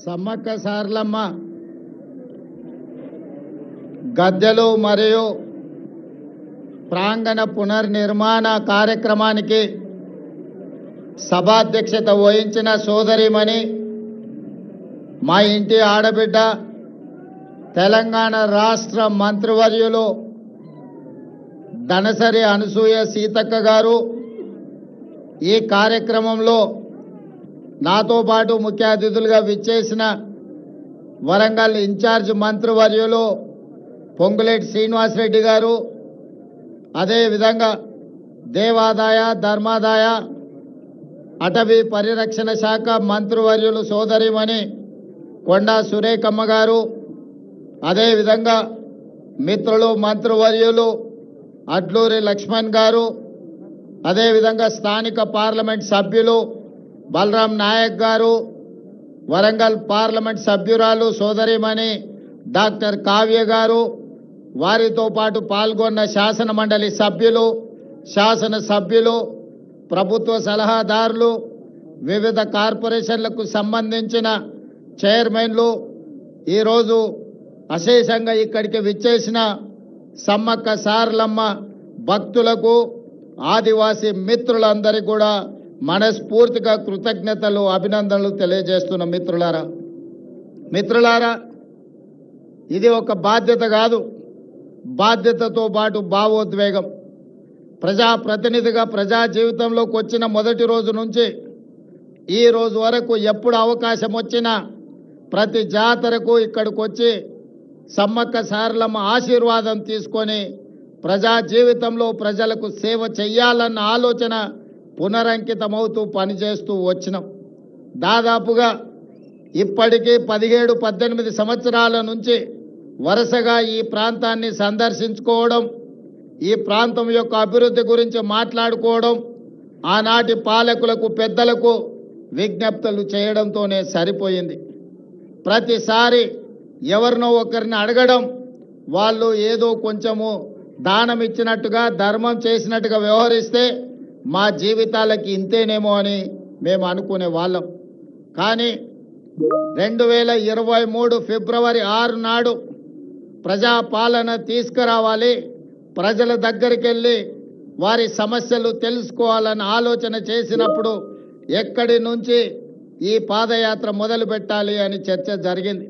సమ్మక్క సారలమ్మ గద్దెలు మరియు ప్రాంగణ పునర్నిర్మాణ కార్యక్రమానికి సభాధ్యక్షత వహించిన సోదరిమణి మా ఇంటి ఆడబిడ్డ తెలంగాణ రాష్ట్ర మంత్రివర్యులు దనసరి అనసూయ సీతక్క గారు ఈ కార్యక్రమంలో నాతో పాటు ముఖ్య అతిథులుగా విచ్చేసిన వరంగల్ ఇన్ఛార్జ్ మంత్రివర్యులు పొంగులేటి శ్రీనివాసరెడ్డి గారు, అదేవిధంగా దేవాదాయ ధర్మాదాయ అటవీ పరిరక్షణ శాఖ మంత్రివర్యులు సోదరిమణి కొండా సురేఖమ్మ గారు, అదేవిధంగా మిత్రులు మంత్రివర్యులు అడ్లూరి లక్ష్మణ్ గారు, అదేవిధంగా స్థానిక పార్లమెంట్ సభ్యులు బలరాం నాయక్ గారు, వరంగల్ పార్లమెంట్ సభ్యురాలు సోదరిమణి డాక్టర్ కావ్య గారు, వారితో పాటు పాల్గొన్న శాసన మండలి సభ్యులు, శాసన సభ్యులు, ప్రభుత్వ సలహాదారులు, వివిధ కార్పొరేషన్లకు సంబంధించిన చైర్మన్లు, ఈరోజు అశేషంగా ఇక్కడికి విచ్చేసిన సమ్మక్క సారలమ్మ భక్తులకు, ఆదివాసీ మిత్రులందరికీ కూడా మనస్ఫూర్తిగా కృతజ్ఞతలు, అభినందనలు తెలియజేస్తున్న మిత్రులారా, ఇది ఒక బాధ్యత కాదు, బాధ్యతతో పాటు భావోద్వేగం. ప్రజాప్రతినిధిగా ప్రజా జీవితంలోకి వచ్చిన మొదటి రోజు నుంచి ఈ రోజు వరకు ఎప్పుడు అవకాశం వచ్చినా ప్రతి జాతరకు ఇక్కడికి వచ్చి సమ్మక్క సారలమ్మ ఆశీర్వాదం తీసుకొని ప్రజా జీవితంలో ప్రజలకు సేవ చేయాలన్న ఆలోచన పునరంకితమవుతూ పనిచేస్తూ వచ్చినాం. దాదాపుగా ఇప్పటికీ 17-18 సంవత్సరాల నుంచి వరుసగా ఈ ప్రాంతాన్ని సందర్శించుకోవడం, ఈ ప్రాంతం యొక్క అభివృద్ధి గురించి మాట్లాడుకోవడం, ఆనాటి పాలకులకు పెద్దలకు విజ్ఞప్తులు చేయడంతోనే సరిపోయింది. ప్రతిసారి ఎవరినో ఒకరిని అడగడం, వాళ్ళు ఏదో కొంచెము దానం ఇచ్చినట్టుగా ధర్మం చేసినట్టుగా వ్యవహరిస్తే మా జీవితాలకి ఇంతేనేమో అని మేము అనుకునే వాళ్ళం. కానీ 2023 ఫిబ్రవరి 6 నాడు ప్రజాపాలన తీసుకురావాలి, ప్రజల దగ్గరికి వెళ్ళి వారి సమస్యలు తెలుసుకోవాలని ఆలోచన చేసినప్పుడు ఎక్కడి నుంచి ఈ పాదయాత్ర మొదలు పెట్టాలి అని చర్చ జరిగింది.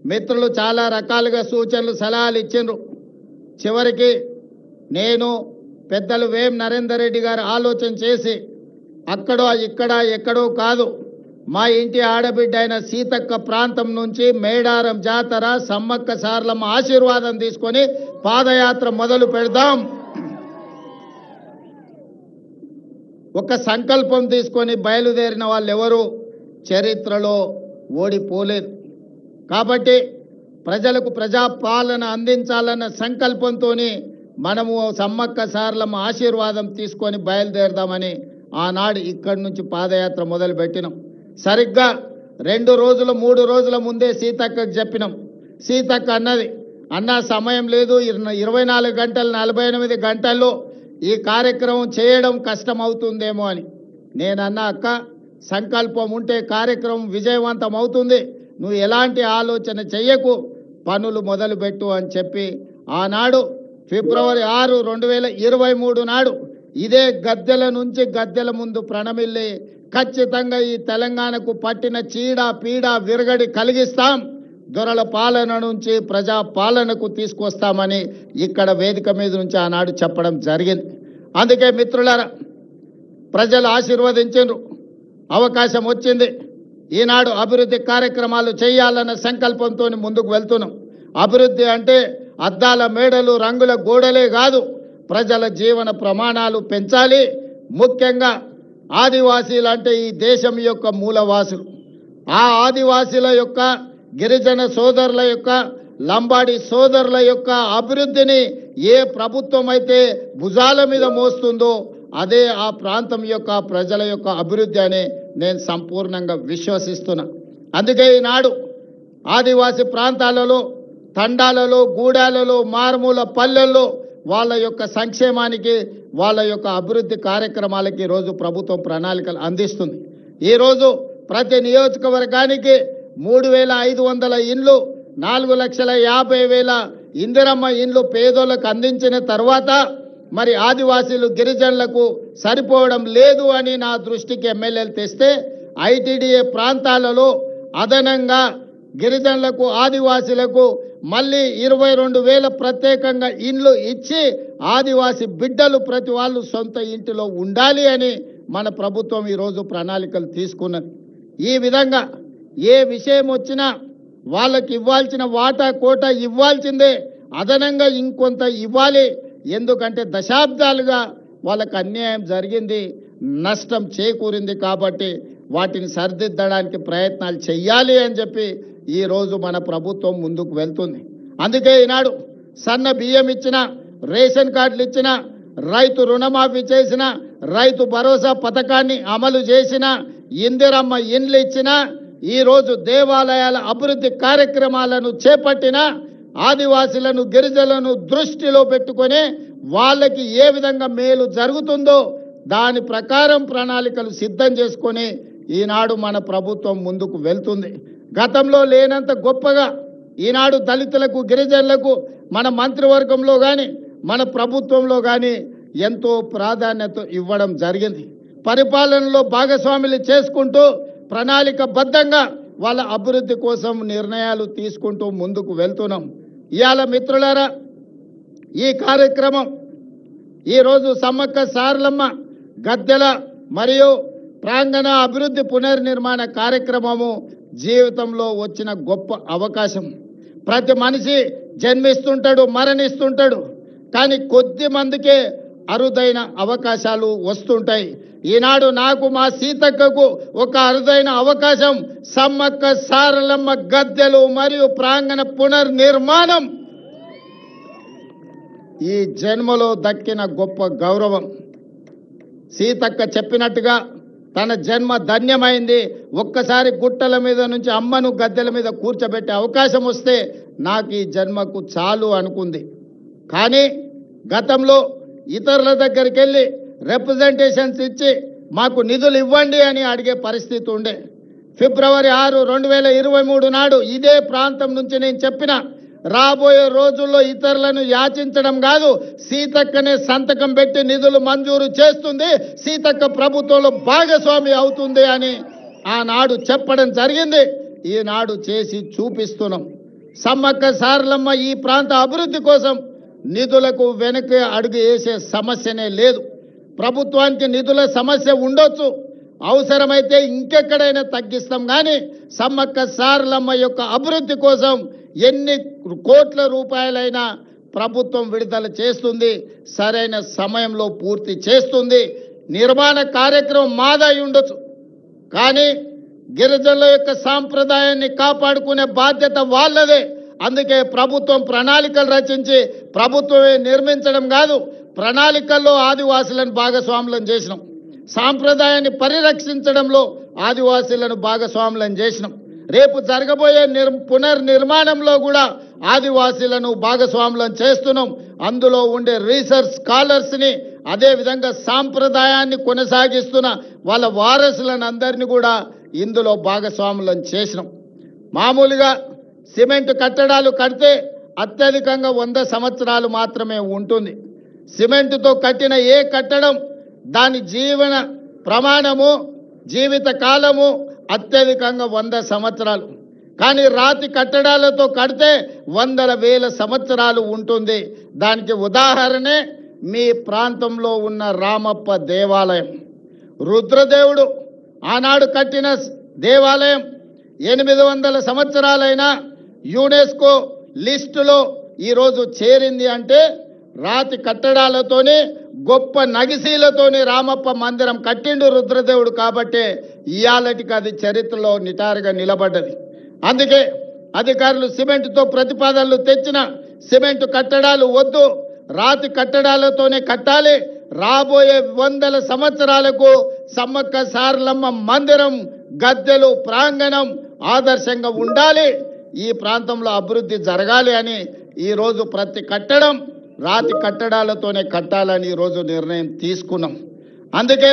మిత్రులు చాలా రకాలుగా సూచనలు సలహాలు ఇచ్చిండ్రు. చివరికి నేను పెద్దలు వేం నరేందర్ రెడ్డి గారు ఆలోచన చేసి అక్కడో ఇక్కడ ఎక్కడో కాదు, మా ఇంటి ఆడబిడ్డ అయిన సీతక్క ప్రాంతం నుంచి మేడారం జాతర సమ్మక్క సారలమ్మ ఆశీర్వాదం తీసుకొని పాదయాత్ర మొదలు పెడదాం, ఒక సంకల్పం తీసుకొని బయలుదేరిన వాళ్ళు ఎవరు చరిత్రలో ఓడిపోలేదు. కాబట్టి ప్రజలకు ప్రజాపాలన అందించాలన్న సంకల్పంతో మనము సమ్మక్క సారలమ్మ ఆశీర్వాదం తీసుకొని బయలుదేరదామని ఆనాడు ఇక్కడి నుంచి పాదయాత్ర మొదలు పెట్టినాం. సరిగ్గా 2 రోజులు 3 రోజుల ముందే సీతక్కకు చెప్పినాం. సీతక్క అన్నది, అన్న సమయం లేదు, 24 గంటలు 48 గంటల్లో ఈ కార్యక్రమం చేయడం కష్టం అవుతుందేమో అని. నేనన్నా, అక్క సంకల్పం ఉంటే కార్యక్రమం విజయవంతం అవుతుంది, నువ్వు ఎలాంటి ఆలోచన చెయ్యకు, పనులు మొదలుపెట్టు అని చెప్పి ఆనాడు ఫిబ్రవరి 6, 2023 నాడు ఇదే గద్దెల నుంచి గద్దెల ముందు ప్రణమిల్లి ఖచ్చితంగా ఈ తెలంగాణకు పట్టిన చీడ పీడ విరగడి కలిగిస్తాం, దొరల పాలన నుంచి ప్రజా పాలనకు తీసుకొస్తామని ఇక్కడ వేదిక మీద నుంచి ఆనాడు చెప్పడం జరిగింది. అందుకే మిత్రులారా, ప్రజలు ఆశీర్వదించారు, అవకాశం వచ్చింది. ఈనాడు అభివృద్ధి కార్యక్రమాలు చేయాలన్న సంకల్పంతో ముందుకు వెళ్తున్నాం. అభివృద్ధి అంటే అద్దాల మేడలు రంగుల గోడలే కాదు, ప్రజల జీవన ప్రమాణాలు పెంచాలి. ముఖ్యంగా ఆదివాసీలు అంటే ఈ దేశం యొక్క మూలవాసులు. ఆ ఆదివాసీల యొక్క, గిరిజన సోదరుల యొక్క, లంబాడి సోదరుల యొక్క అభివృద్ధిని ఏ ప్రభుత్వం అయితే భుజాల మీద మోస్తుందో అదే ఆ ప్రాంతం యొక్క ప్రజల యొక్క అభివృద్ధి అని నేను సంపూర్ణంగా విశ్వసిస్తున్నా. అందుకే ఈనాడు ఆదివాసీ ప్రాంతాలలో, తండాలలో, గూడాలలో, మారుమూల పల్లెల్లో వాళ్ళ యొక్క సంక్షేమానికి, వాళ్ళ యొక్క అభివృద్ధి కార్యక్రమాలకి ఈరోజు ప్రభుత్వం ప్రణాళికలు అందిస్తుంది. ఈరోజు ప్రతి నియోజకవర్గానికి 3500 ఇండ్లు 4,50,000 ఇందిరమ్మ ఇండ్లు పేదోళ్లకు అందించిన తర్వాత మరి ఆదివాసీలు గిరిజనులకు సరిపోవడం లేదు అని నా దృష్టికి ఎమ్మెల్యేలు తెస్తే ఐటీడీఏ ప్రాంతాలలో అదనంగా గిరిజనులకు ఆదివాసీలకు మళ్ళీ 22,000 ప్రత్యేకంగా ఇండ్లు ఇచ్చి ఆదివాసీ బిడ్డలు ప్రతి వాళ్ళు సొంత ఇంటిలో ఉండాలి అని మన ప్రభుత్వం ఈరోజు ప్రణాళికలు తీసుకున్నది. ఈ విధంగా ఏ విషయం వచ్చినా వాళ్ళకి ఇవ్వాల్సిన వాటా కోట ఇవ్వాల్సిందే, అదనంగా ఇంకొంత ఇవ్వాలి. ఎందుకంటే దశాబ్దాలుగా వాళ్ళకి అన్యాయం జరిగింది, నష్టం చేకూరింది. కాబట్టి వాటిని సరిదిద్దడానికి ప్రయత్నాలు చెయ్యాలి అని చెప్పి ఈరోజు మన ప్రభుత్వం ముందుకు వెళ్తుంది. అందుకే ఈనాడు సన్న బియ్యం ఇచ్చిన, రేషన్ కార్డులు ఇచ్చిన, రైతు రుణమాఫీ చేసిన, రైతు భరోసా పథకాన్ని అమలు చేసిన, ఇందిరమ్మ ఇండ్లు ఇచ్చిన, ఈరోజు దేవాలయాల అభివృద్ధి కార్యక్రమాలను చేపట్టిన, ఆదివాసీలను గిరిజనులను దృష్టిలో పెట్టుకొని వాళ్ళకి ఏ విధంగా మేలు జరుగుతుందో దాని ప్రకారం ప్రణాళికలు సిద్ధం చేసుకొని ఈనాడు మన ప్రభుత్వం ముందుకు వెళ్తుంది. గతంలో లేనంత గొప్పగా ఈనాడు దళితులకు గిరిజనులకు మన మంత్రివర్గంలో కానీ మన ప్రభుత్వంలో కానీ ఎంతో ప్రాధాన్యత ఇవ్వడం జరిగింది. పరిపాలనలో భాగస్వాములు చేసుకుంటూ ప్రణాళికబద్ధంగా వాళ్ళ అభివృద్ధి కోసం నిర్ణయాలు తీసుకుంటూ ముందుకు వెళ్తున్నాం. ఇవాళ మిత్రులారా, ఈ కార్యక్రమం ఈరోజు సమ్మక్క సారలమ్మ గద్దెల మరియు ప్రాంగణ అభివృద్ధి పునర్నిర్మాణ కార్యక్రమము జీవితంలో వచ్చిన గొప్ప అవకాశం. ప్రతి మనిషి జన్మిస్తుంటాడు, మరణిస్తుంటాడు, కానీ కొద్ది మందికే అరుదైన అవకాశాలు వస్తుంటాయి. ఈనాడు నాకు మా సీతక్కకు ఒక అరుదైన అవకాశం సమ్మక్క సారలమ్మ గద్దెలు మరియు ప్రాంగణ పునర్నిర్మాణం. ఈ జన్మలో దక్కిన గొప్ప గౌరవం. సీతక్క చెప్పినట్టుగా తన జన్మ ధన్యమైంది. ఒక్కసారి గుట్టల మీద నుంచి అమ్మను గద్దెల మీద కూర్చోబెట్టే అవకాశం వస్తే నాకు ఈ జన్మకు చాలు అనుకుంది. కానీ గతంలో ఇతరుల దగ్గరికి వెళ్ళి రిప్రజెంటేషన్స్ ఇచ్చి మాకు నిధులు ఇవ్వండి అని అడిగే పరిస్థితి ఉండే. ఫిబ్రవరి 6, 2023 నాడు ఇదే ప్రాంతం నుంచి నేను చెప్పిన, రాబోయే రోజుల్లో ఇతరులను యాచించడం కాదు, సీతక్కనే సంతకం పెట్టి నిధులు మంజూరు చేస్తుంది, సీతక్క ప్రభుత్వంలో భాగస్వామి అవుతుంది అని ఆనాడు చెప్పడం జరిగింది. ఈనాడు చేసి చూపిస్తున్నాం. సమ్మక్క సారలమ్మ ఈ ప్రాంత అభివృద్ధి కోసం నిధులకు వెనక్కి అడుగు వేసే సమస్యనే లేదు. ప్రభుత్వానికి నిధుల సమస్య ఉండొచ్చు, అవసరమైతే ఇంకెక్కడైనా తగ్గిస్తాం. కానీ సమ్మక్క సారలమ్మ యొక్క అభివృద్ధి కోసం ఎన్ని కోట్ల రూపాయలైనా ప్రభుత్వం విడుదల చేస్తుంది, సరైన సమయంలో పూర్తి చేస్తుంది. నిర్మాణ కార్యక్రమం మాదై ఉండొచ్చు, కానీ గిరిజనుల యొక్క సాంప్రదాయాన్ని కాపాడుకునే బాధ్యత వాళ్ళదే. అందుకే ప్రభుత్వం ప్రణాళికలు రచించి ప్రభుత్వమే నిర్మించడం కాదు, ప్రణాళికల్లో ఆదివాసులను భాగస్వాములను చేసినాం. సాంప్రదాయాన్ని పరిరక్షించడంలో ఆదివాసీలను భాగస్వాములను చేసినాం. రేపు జరగబోయే పునర్నిర్మాణంలో కూడా ఆదివాసీలను భాగస్వాములను చేస్తున్నాం. అందులో ఉండే రీసెర్చ్ స్కాలర్స్ని, అదేవిధంగా సాంప్రదాయాన్ని కొనసాగిస్తున్న వాళ్ళ వారసులను అందరినీ కూడా ఇందులో భాగస్వాములను చేసినాం. మామూలుగా సిమెంట్ కట్టడాలు కడితే అత్యధికంగా 100 సంవత్సరాలు మాత్రమే ఉంటుంది. సిమెంటుతో కట్టిన ఏ కట్టడం దాని జీవన ప్రమాణము, జీవిత కాలము అత్యధికంగా 100 సంవత్సరాలు. కానీ రాతి కట్టడాలతో కడితే 100,000 సంవత్సరాలు ఉంటుంది. దానికి ఉదాహరణే మీ ప్రాంతంలో ఉన్న రామప్ప దేవాలయం. రుద్రదేవుడు ఆనాడు కట్టిన దేవాలయం 800 సంవత్సరాలైనా యునెస్కో లిస్టులో ఈరోజు చేరింది అంటే రాతి కట్టడాలతోనే, గొప్ప నగిశీలతోనే రామప్ప మందిరం కట్టిండు రుద్రదేవుడు. కాబట్టే ఇయాలటికి అది చరిత్రలో నిటారుగా నిలబడ్డది. అందుకే అధికారులు సిమెంటుతో ప్రతిపాదనలు తెచ్చిన సిమెంటు కట్టడాలు వద్దు, రాతి కట్టడాలతోనే కట్టాలి. రాబోయే 100 సంవత్సరాలకు సమ్మక్క సారలమ్మ మందిరం, గద్దెలు, ప్రాంగణం ఆదర్శంగా ఉండాలి. ఈ ప్రాంతంలో అభివృద్ధి జరగాలి అని ఈరోజు ప్రతి కట్టడం రాతి కట్టడాలతోనే కట్టాలని ఈరోజు నిర్ణయం తీసుకున్నాం. అందుకే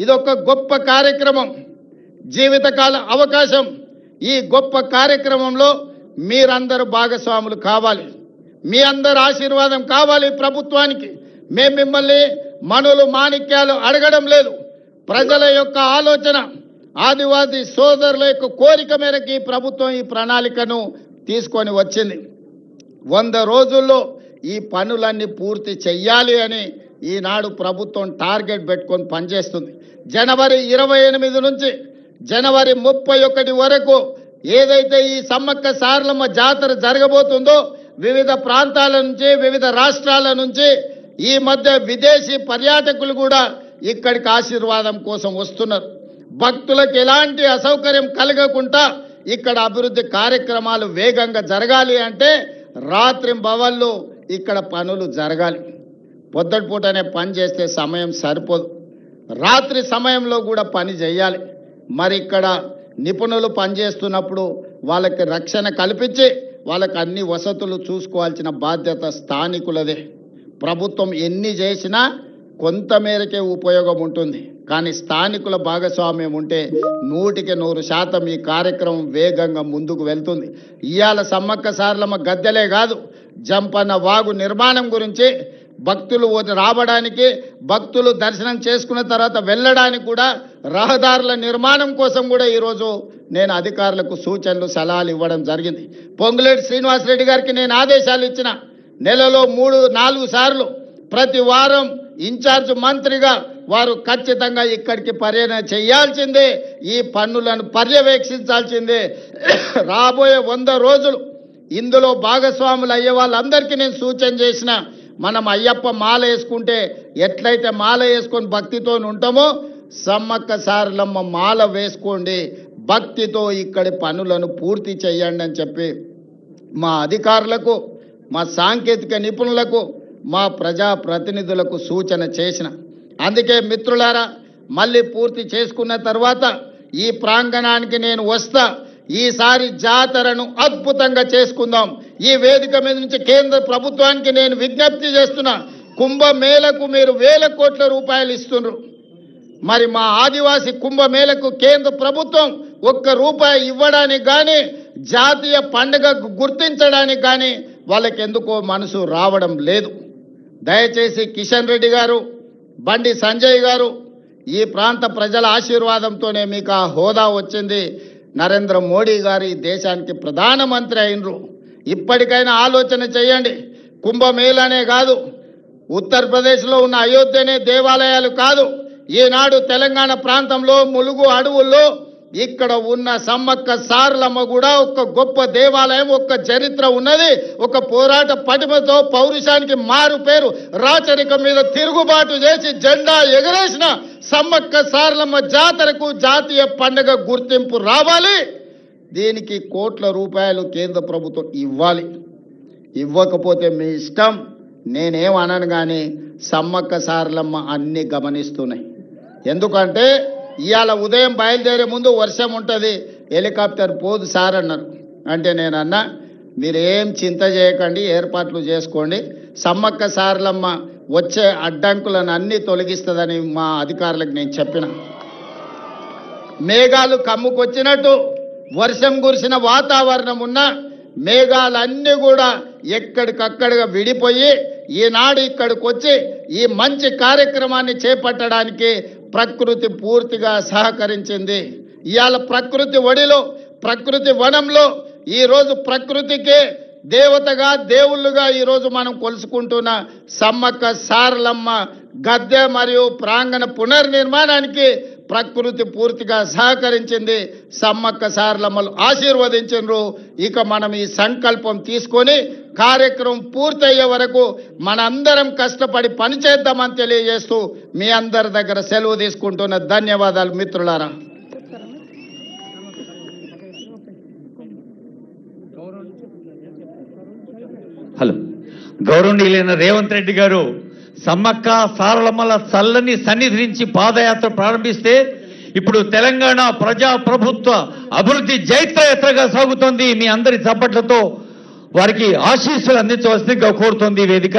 ఇదొక గొప్ప కార్యక్రమం, జీవితకాల అవకాశం. ఈ గొప్ప కార్యక్రమంలో మీరందరూ భాగస్వాములు కావాలి. మీ అందరి ఆశీర్వాదం కావాలి ప్రభుత్వానికి. మేము మిమ్మల్ని మనులు మాణిక్యాలు అడగడం లేదు. ప్రజల యొక్క ఆలోచన, ఆదివాసీ సోదరుల యొక్క కోరిక మేరకు ఈ ప్రభుత్వం ఈ ప్రణాళికను తీసుకొని వచ్చింది. 100 రోజుల్లో ఈ పనులన్నీ పూర్తి చెయ్యాలి అని ఈనాడు ప్రభుత్వం టార్గెట్ పెట్టుకొని పనిచేస్తుంది. జనవరి 28 నుంచి జనవరి 31 వరకు ఏదైతే ఈ సమ్మక్క సారలమ్మ జాతర జరగబోతుందో వివిధ ప్రాంతాల నుంచి, వివిధ రాష్ట్రాల నుంచి ఈ మధ్య విదేశీ పర్యాటకులు కూడా ఇక్కడికి ఆశీర్వాదం కోసం వస్తున్నారు. భక్తులకు ఎలాంటి అసౌకర్యం కలగకుండా ఇక్కడ అభివృద్ధి కార్యక్రమాలు వేగంగా జరగాలి అంటే రాత్రింబవళ్ళు ఇక్కడ పనులు జరగాలి. పొద్దుటిపూటనే పని చేస్తే సమయం సరిపోదు, రాత్రి సమయంలో కూడా పని చేయాలి. మరి ఇక్కడ నిపుణులు పనిచేస్తున్నప్పుడు వాళ్ళకి రక్షణ కల్పించి వాళ్ళకి అన్ని వసతులు చూసుకోవాల్సిన బాధ్యత స్థానికులదే. ప్రభుత్వం ఎన్ని చేసినా కొంతమేరకే ఉపయోగం ఉంటుంది, కానీ స్థానికుల భాగస్వామ్యం ఉంటే 100% ఈ కార్యక్రమం వేగంగా ముందుకు వెళ్తుంది. ఇవాళ సమ్మక్క సారలమ్మ గద్దెలే కాదు, జంపన్న వాగు నిర్మాణం గురించి, భక్తులు రావడానికి, భక్తులు దర్శనం చేసుకున్న తర్వాత వెళ్ళడానికి కూడా రహదారుల నిర్మాణం కోసం కూడా ఈరోజు నేను అధికారులకు సూచనలు సలహాలు ఇవ్వడం జరిగింది. పొంగులేటి శ్రీనివాసరెడ్డి గారికి నేను ఆదేశాలు ఇచ్చిన. నెలలో 3-4 సార్లు ప్రతి వారం ఇన్ఛార్జ్ మంత్రిగా వారు ఖచ్చితంగా ఇక్కడికి పర్యటన చేయాల్సిందే, ఈ పన్నులను పర్యవేక్షించాల్సిందే. రాబోయే 100 రోజులు ఇందులో భాగస్వాములు అయ్యే వాళ్ళందరికీ నేను సూచన చేసిన. మనం అయ్యప్ప మాల వేసుకుంటే ఎట్లయితే మాల వేసుకొని భక్తితో ఉంటామో సమ్మక్క సారలమ్మ మాల వేసుకోండి, భక్తితో ఇక్కడి పనులను పూర్తి చేయండి అని చెప్పి మా అధికారులకు, మా సాంకేతిక నిపుణులకు, మా ప్రజా ప్రతినిధులకు సూచన చేసిన. అందుకే మిత్రులారా, మళ్ళీ పూర్తి చేసుకున్న తర్వాత ఈ ప్రాంగణానికి నేను వస్తా. ఈసారి జాతరను అద్భుతంగా చేసుకుందాం. ఈ వేదిక మీద నుంచి కేంద్ర ప్రభుత్వానికి నేను విజ్ఞప్తి చేస్తున్నా, కుంభమేళకు మీరు 1000 కోట్ల రూపాయలు ఇస్తున్నారు. మరి మా ఆదివాసీ కుంభమేళకు కేంద్ర ప్రభుత్వం 1 రూపాయి ఇవ్వడానికి కానీ, జాతీయ పండుగ గుర్తించడానికి కానీ వాళ్ళకి ఎందుకో మనసు రావడం లేదు. దయచేసి కిషన్ రెడ్డి గారు, బండి సంజయ్ గారు, ఈ ప్రాంత ప్రజల ఆశీర్వాదంతోనే మీకు ఆ హోదా వచ్చింది. నరేంద్ర మోడీ గారు ఈ దేశానికి ప్రధానమంత్రి అయినరు. ఇప్పటికైనా ఆలోచన చేయండి. కుంభమేళనే కాదు, ఉత్తరప్రదేశ్లో ఉన్న అయోధ్యనే దేవాలయాలు కాదు, ఈనాడు తెలంగాణ ప్రాంతంలో ములుగు అడవుల్లో ఇక్కడ ఉన్న సమ్మక్క సారలమ్మ కూడా ఒక గొప్ప దేవాలయం, ఒక చరిత్ర ఉన్నది. ఒక పోరాట పటిమతో పౌరుషానికి మారు పేరు, రాచరికం మీద తిరుగుబాటు చేసి జెండా ఎగరేసిన సమ్మక్క సారలమ్మ జాతరకు జాతీయ పండుగ గుర్తింపు రావాలి. దీనికి కోట్ల రూపాయలు కేంద్ర ప్రభుత్వం ఇవ్వాలి. ఇవ్వకపోతే మీ ఇష్టం, నేనేమనను. కానీ సమ్మక్క సారలమ్మ అన్ని గమనిస్తున్నాయి. ఎందుకంటే ఇవాళ ఉదయం బయలుదేరే ముందు వర్షం ఉంటుంది, హెలికాప్టర్ పోదు సార్ అన్నారు. అంటే నేను అన్నా, మీరేం చింత చేయకండి, ఏర్పాట్లు చేసుకోండి, సమ్మక్క సారలమ్మ వచ్చే అడ్డంకులను అన్ని తొలగిస్తుందని మా అధికారులకు నేను చెప్పిన. మేఘాలు కమ్ముకొచ్చినట్టు వర్షం కురిసిన వాతావరణం ఉన్న మేఘాలన్నీ కూడా ఎక్కడికక్కడగా విడిపోయి ఈనాడు ఇక్కడికి వచ్చి ఈ మంచి కార్యక్రమాన్ని చేపట్టడానికి ప్రకృతి పూర్తిగా సహకరించింది. ఇవాళ ప్రకృతి ఒడిలో, ప్రకృతి వనంలో ఈరోజు ప్రకృతికే దేవతగా, దేవుళ్ళుగా ఈరోజు మనం కొలుసుకుంటున్న సమ్మక్క సారలమ్మ గద్దె మరియు ప్రాంగణ పునర్నిర్మాణానికి ప్రకృతి పూర్తిగా సహకరించింది. సమ్మక్క సారలమ్మలు ఆశీర్వదించారు. ఇక మనం ఈ సంకల్పం తీసుకొని కార్యక్రమం పూర్తయ్యే వరకు మనందరం కష్టపడి పనిచేద్దామని తెలియజేస్తూ మీ అందరి దగ్గర సెలవు తీసుకుంటున్న ధన్యవాదాలు మిత్రులారా. హలో, గౌరవనీయులైన రేవంత్ రెడ్డి గారు సమ్మక్క సారలమ్మల చల్లని సన్నిధి నుంచి పాదయాత్ర ప్రారంభిస్తే ఇప్పుడు తెలంగాణ ప్రజా ప్రభుత్వ అభివృద్ధి జైత్రయాత్రగా సాగుతోంది. మీ అందరి చప్పట్లతో వారికి ఆశీస్సులు అందించవలసిందిగా కోరుతోంది వేదిక.